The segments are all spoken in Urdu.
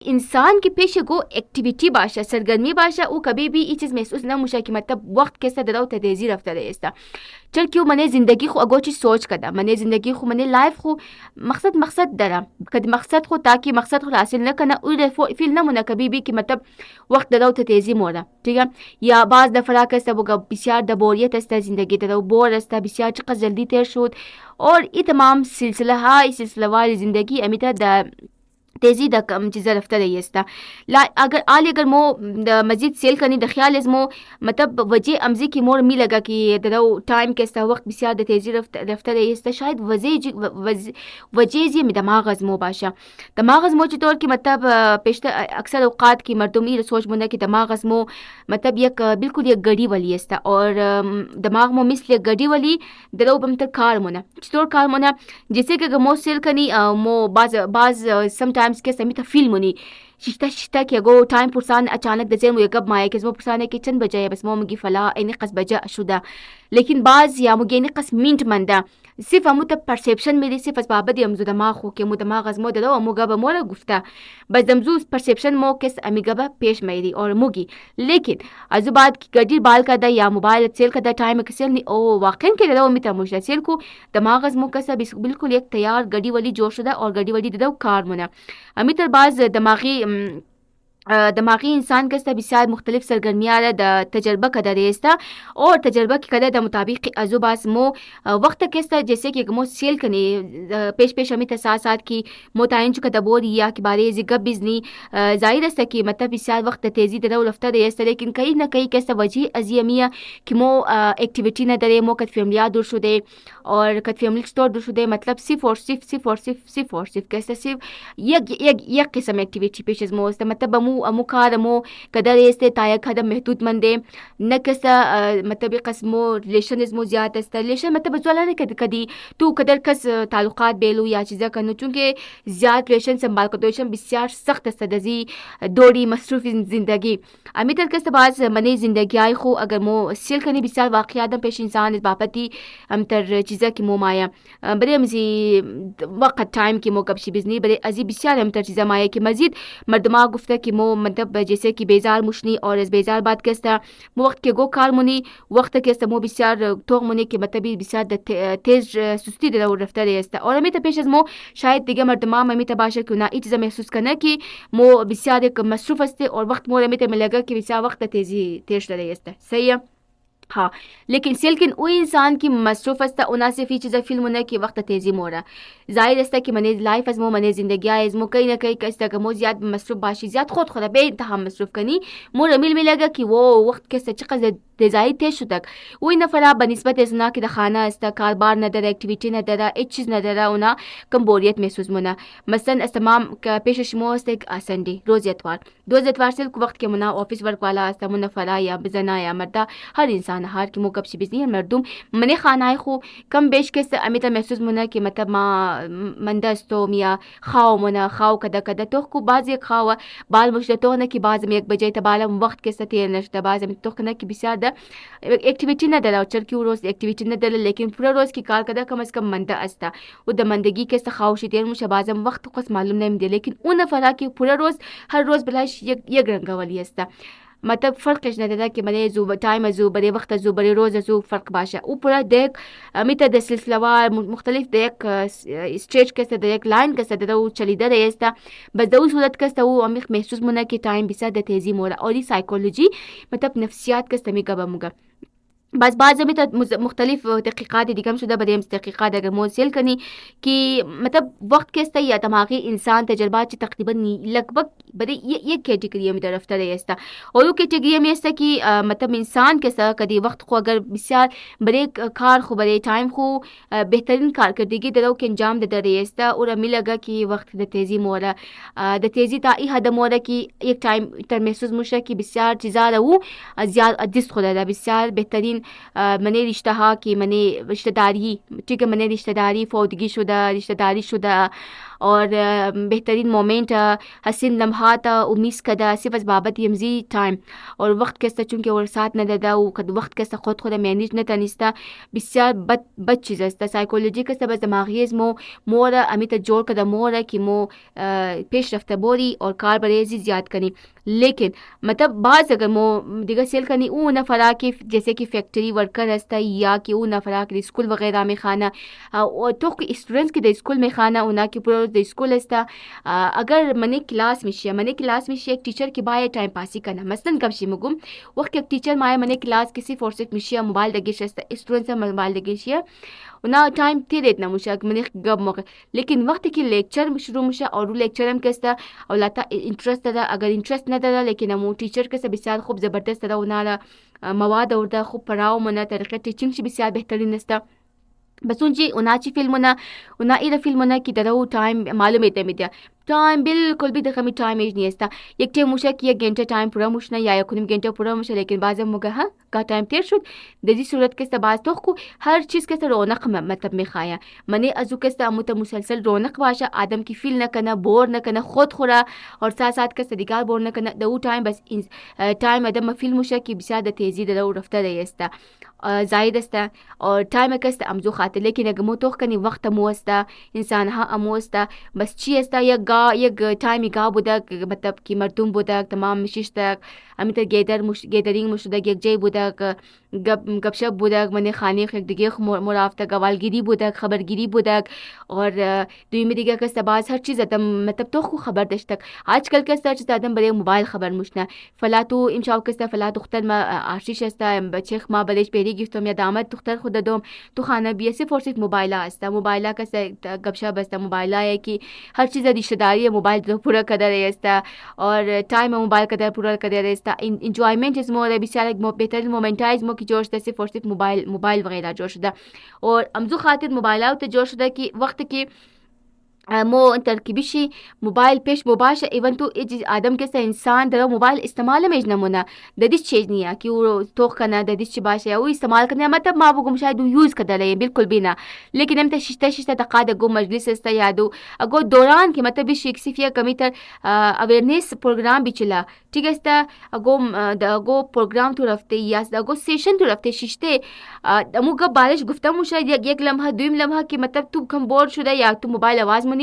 انسان کی پیش گو ایکٹیویٹی باشه سرگرمی باشه او کبھی بھی ای چیز محسوس نموشه که مطلب وقت کسا دراو تیزی رفته ایستا. چل کیو منی زندگی خو اگو چی سوچ کدا منی زندگی خو منی لائف خو مقصد دارم کد مقصد خو تاکہ مقصد خو حاصل نہ کرنا او فیل نہ منا کبھی بھی کہ مطلب وقت دراو تیزی مورا ٹھیک ہے یا بعض دفرا کسا بوگا بسیار دبوریت است زندگی دراو بور است بسیار چقدر جلدی تیر شد اور ای تمام سلسلہ های سلسلہ وار زندگی امیتا دا تیزی دا کم چیزا رفته ایستا. لا اگر مو مزید سیل کنی دا خیال از مو مطلب وجه امزی کی مور می لگا کی درو ٹائم کستا وقت بسیار دا تیزی رفته ایستا شاید وجه زی می دماغ از مو باشا دماغ از مو چطور کی مطلب پیشتر اکثر اوقات کی مردم ای سوچ بنده کی دماغ از مو مطلب یک بالکل یک گڑی ولی ایستا اور دماغ مو مثل یک گڑی ولی درو بمتر کار مونا چطور کار مونا جیسے کہ مو سیل کنی مو باز سم ٹائمز کے سمیتا فیل منی شتا کہ اگو ٹائم پرسان اچانک دزیر مو یکب مائے کہ مو پرسانے کہ چند بجائے بس مو مگی فلا اینی قص بجا اشودا لیکن بعض یا مگی اینی قص منٹ مندا صرف امو تا پرسیپشن میری صرف از بابدی امزو دماغ ہو کہ امو دماغ از مو دلو امو گابا مورا گفتا بس دمزو پرسیپشن مو کس امی گابا پیش میری اور موگی لیکن ازو بعد کی گڈی بال کا دا یا موبائل سیل کا دا ٹائم کسیل نی او واقعاً کے دلو امی تا مشتا سیل کو دماغ از مو کسا بالکل ایک تیار گڈی والی جوش دا اور گڈی والی دلو کار منا امی تر بعض دماغی انسان کستا بسیار مختلف سرگرمیاں دا تجربہ کدا ریستا اور تجربہ کی کدا دا مطابق ازو باس مو وقت کستا جیسے کہ مو سیل کنی پیش ہمیں تساسات کی موتائن چکا دبوری یا کی بارے زگب بزنی ظاہر است کہ مطلب بسیار وقت تیزی درو لفتا ریستا لیکن کئی نہ کئی کستا وجہ ازیمیہ کہ مو ایکٹیویٹی نہ درے مو کت فیملیاں دور شدے اور کت فیملی سٹور دور شدے مطلب صرف کستا صرف یک قسم ایکٹیویٹی پیش از موستا مطلب امو کار امو قدر ایستے تایا کھدم محدود مندے نہ کسا مطلب قسمو ریلیشن از مو زیادہ است ریلیشن مطلب ازوالا نہیں کدی تو قدر کس تعلقات بیلو یا چیزا کنو چونکہ زیادہ ریلیشن سنبھال کدوشن بسیار سخت است دزی دوری مصروف زندگی امی تر کس باز منی زندگی آئی خو اگر مو سیل کنی بسیار واقعات پیش انسان اس باپتی ام تر چیزا کی مو مایا بڑے امزی وقت ٹائم کی مو کبشی بزنی بڑے ازی بسیار ام تر چیزا مایا کہ مزید مردما گفتہ کی مو مطلب جیسے کہ بیزار مشنی اور اس بیزار بات کستا مو وقت کے گو کار منی وقت کستا مو بسیار توغ منی کہ مطلب بسیار تیز سستی درو رفتہ ریستا اور امی تا پیش از مو شاید دیگه مردما امی تا باشا کیوں نا ای چیزا محسوس کرنا کہ مو بسیار ایک مصروف استے اور وقت مو امی تا ملگا کہ بسیار وقت تیز ریستا صحیح ہے ہاں لیکن سیلکن او انسان کی مصروف استا اونا سے فی چیزا فیلم ہونا کہ وقت تیزی مورا ظاہر استا کہ منی لائف از مو منی زندگی از مو کئی نہ کئی کستا کہ مو زیاد مصروف باشی زیاد خود بے انتہا مصروف کنی مو رمیل ملگا کہ وہ وقت کستا چقدر دزائی تیز شدک وہی نفرا بنسبت ازنا کہ دا خانہ استا کاربار نہ درا ایکٹیویٹی نہ درا ایک چیز نہ درا اونا کم بوریت محسوس منا مثلا استمام کا پیش شمو است ایک سنڈے روز اتوار سے وقت کے منا آفس ورک والا استا منفرا یا بزنا یا مردا ہر انسان ہر کی موقع سے بزنی مردم منی خانہ خو کم بیش کے امیتا محسوس منا کہ مطلب ما مندستو میا خاو منا خاو کدا تو کو باز یک خاو بال مشتو نہ کہ باز میں ایک بجے تبالا وقت کے ستیر نشتا باز میں تو نہ کہ بسیار ایکٹیویٹی نہ دلا چل کیوں روز ایکٹیویٹی نہ دلا لیکن پورا روز کی کار کدا کم از کم مندا استا و د مندگی کے خاوشی دیر مش بازم وقت خاص معلوم نہیں دے لیکن اون فرا کہ پورا روز ہر روز بلاش یک رنگ والی استا مطلب فرق نہ دیتا کہ بڑے زو ٹائم ازو بڑے وقت ازو بڑے روز ازو فرق باشا او پورا دیکھ امیتا د سلسلہ وار مختلف دیکھ اسٹیج کے ساتھ دیکھ لائن کے ساتھ دو چلی دا رہستا بس دو صورت کا تو امیخ محسوس منا کہ ٹائم بسا د تیزی مورا اور یہ سائیکولوجی مطلب نفسیات کا سمی کا بمگا بس بعض میں مختلف تحقیقات دیگم شدہ بدے تحقیقات اگر موصل کنی کہ مطلب وقت کے یا دماغی انسان تجربات تقریباً لگ بھگ بڑے یہ کیٹیگری میں طرف رہے استا اور وہ کیٹیگری میں استا کہ مطلب انسان کے ساتھ کدی وقت کو اگر بسیار بڑے کار خو بڑے ٹائم خو بہترین کارکردگی درو کے انجام دے رہے استا اور ہمیں لگا کہ وقت د تیزی مورا د تیزی تا ای حد مورا کہ ایک ٹائم تر محسوس مشا کہ بسیار چیزا رہو زیاد ادس خدا دا بسیار بہترین منی رشتہ ہا کہ منی رشتہ داری ٹھیک ہے منی رشتہ داری فوتگی شدہ رشتہ داری شدہ اور بہترین مومنٹ حسین لمحات ومیس کدا صرف از بابت یمزی تایم اور وقت کستا چونکه اور ساعت ندادا و وقت کستا خود مانیج نتانستا بسیار بد چیز است. سایکولوژی کستا بس دماغیز مورا امیتا جوڑ کدا مورا کی مو پیش رفته بوری اور کار بریزی زیاد کنی. لیکن مطلب بعض اگر مو دیگر سیل کنی او نفرا کی جیسے کہ فیکٹری ورکر ہستا یا کہ او نفرا کی اسکول وغیرہ میں خانہ اور تو اسٹوڈنٹس کی دا اسکول میں خانہ اونا کی پورا دا اسکول ہستا اگر منی کلاس میں ایک ٹیچر کی بایا ٹائم پاسی کرنا مثلا کب شی مگم وقت ایک ٹیچر مایا منی کلاس کسی فورسک مشیا موبائل دگیش ہستا اسٹوڈنٹس موبائل دگیشیا اونا ٹائم تھی دیتنا مشا منی گب موقع لیکن وقت کی لیکچر شروع مشا اور لیکچر ہم کستا اولاتا انٹرسٹ دا اگر انٹرسٹ نہ دا لیکن امو ٹیچر کسا بسیار خوب زبردست دا اونا مواد اور دا خوب پڑھاو منا طریقہ ٹیچنگ شی بسیار بہترین نستا بس اونچی اوناچی فلمنا اونا ایرا فلمنا کی درو ٹائم معلوم ایتا میدیا ٹائم بالکل بھی دخمی ٹائم ایج نہیں استا یک ٹیم مشا کی ایک گھنٹہ ٹائم پورا مشنا یا یکنیم گھنٹہ پورا مشا لیکن بعض مگا ہاں کا ٹائم تیر شد دجی صورت کے باز تو کو ہر چیز کے رونق مطلب میں خایا منی ازو کے مت مسلسل رونق باشا آدم کی فیل نہ کرنا بور نہ کرنا خود خورا اور ساتھ ساتھ کا دیگار بور نہ کرنا دو ٹائم بس ٹائم ادم فیل مشا کی بسیار تیزی دو رفتہ رہی استا زائد استا اور ٹائم کستا امزو خاطر لیکن اگر مو توخ کنی وقت امو استا انسان ہاں امو استا بس چی استا یک ٹائم گا بودک مطلب کی مردم بودک تمام مششتک امیتا گیدرینگ مشدک یک جای بودک گپ شپ بودک من خانی خیک دیگه مرافتک گوالگیری بودک خبرگیری بودک اور دوی می دیگه کستا باز ہر چیز ادم مطلب تو خو خبر دشتک آج کل کستا چیز ادم برے موبائل خبر مشنا فلا تو امشاو کستا فلا دختر ما آشیش استا بچیخ ما بلیش پیری گفتم یا دامت دختر خود دوم تو خانہ بھی صرف اور صرف موبائلہ استا موبائلہ کستا گپ شپ استا موبائلہ ہے کہ ہر چیز رشتہ داری موبائل تو پورا قدر استا اور ٹائم موبائل قدر پورا قدر استا انجوائمنٹ اس مو بسیار بہترین مومنٹائز مو کی جوش دا صرف اور صرف موبائل وغیرہ جوش دا اور امزو خاطر موبائلہ تے جوش دا کی وقت کی مو ترکیبی شی موبائل پیش مباشر ایون تو آدم کے انسان درو موبائل استعمال میں نمونا ددش چیز نہیں ہے کہ وہ توخ کرنا ددش چی باشا وہ استعمال کرنا مطلب ما بگم شاید یوز کرتا رہے بالکل بھی نہ لیکن ہم ششتہ تقاد اگو مجلس استا یادو اگو دوران کی مطلب شیک صفیہ کمی تر اویرنیس پروگرام بھی چلا ٹھیک ہے استا اگو پروگرام تو رفتے یا اگو سیشن تو رفتے ششتے امو گب بارش گفتم شاید یک لمحہ دویم لمحہ کہ مطلب تو کم بور شدہ یا تو موبائل آواز منی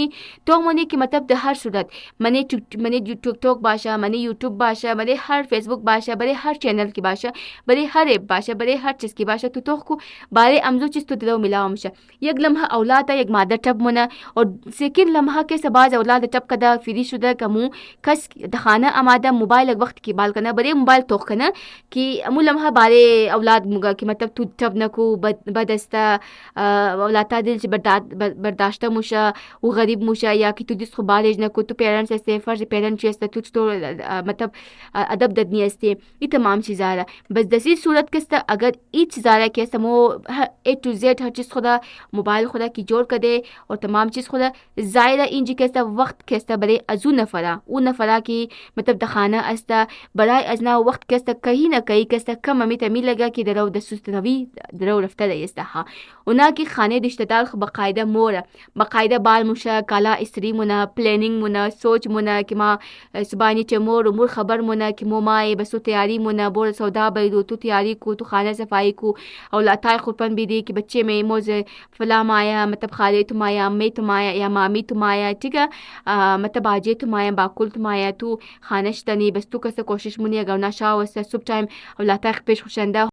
کی مطلب ہر صورت منی ٹک ٹاک باشا منی یوٹیوب باشا بڑے ہر فیس بک باشا بڑے ہر چینل کی باشا بڑے ہر ایپ باشا بڑے ہر چیز کی باشا تو کو بارے امزو چیز تو دلو ملا ہمشا یک لمحہ اولاد یک مادر ٹب منا اور سیکنڈ لمحہ کے سباز اولاد ٹب کدا فری شدہ کمو کس دخانہ امادہ موبائل وقت کی بال کرنا بڑے موبائل توخ کرنا کہ امو لمحہ بارے اولاد مگا کہ مطلب تو ٹب نکو بدستا اولاتا دل سے برداشتہ مشا وہ غریب مشا یا کہ تو جس کو بالج نہ کو تو پیرنٹس استے فرض پیرنٹ چیز تجھ تو مطلب ادب ددنی استے یہ تمام چیزاں بس دسی صورت کستا اگر ای چیزاں کہ سمو اے ٹو زیڈ ہر چیز خدا موبائل خدا کی جوڑ کر دے اور تمام چیز خدا ظاہرہ انجی کستا وقت کستا بڑے ازو نفرا او نفرا کی مطلب دخانہ استا برائے ازنا وقت کستا کہیں نہ کہیں کستا کم امی تمی لگا کہ درو دسوست نوی درو رفتہ رہی استا ہاں اونا کی خانے رشتہ دار باقاعدہ مورا باقاعدہ بال مشا کالا استری منا پلاننگ منا سوچ منا کہ ما سبانی چمور امور خبر منا کہ مو مائے بسو تیاری منا بور سودا بیدو تو تیاری کو تو خانہ صفائی کو اور لاتائے خورپن بھی دی کہ بچے میں موز فلاں آیا مطلب خالے تم آیا امی تم آیا یا مامی تم آیا ٹھیک ہے مطلب آجے تم آیا باکل تم آیا تو خانش تنی بس تو کسا کوشش منی اگر نشا وستا سب ٹائم اور لاتائے پیش خوشندہ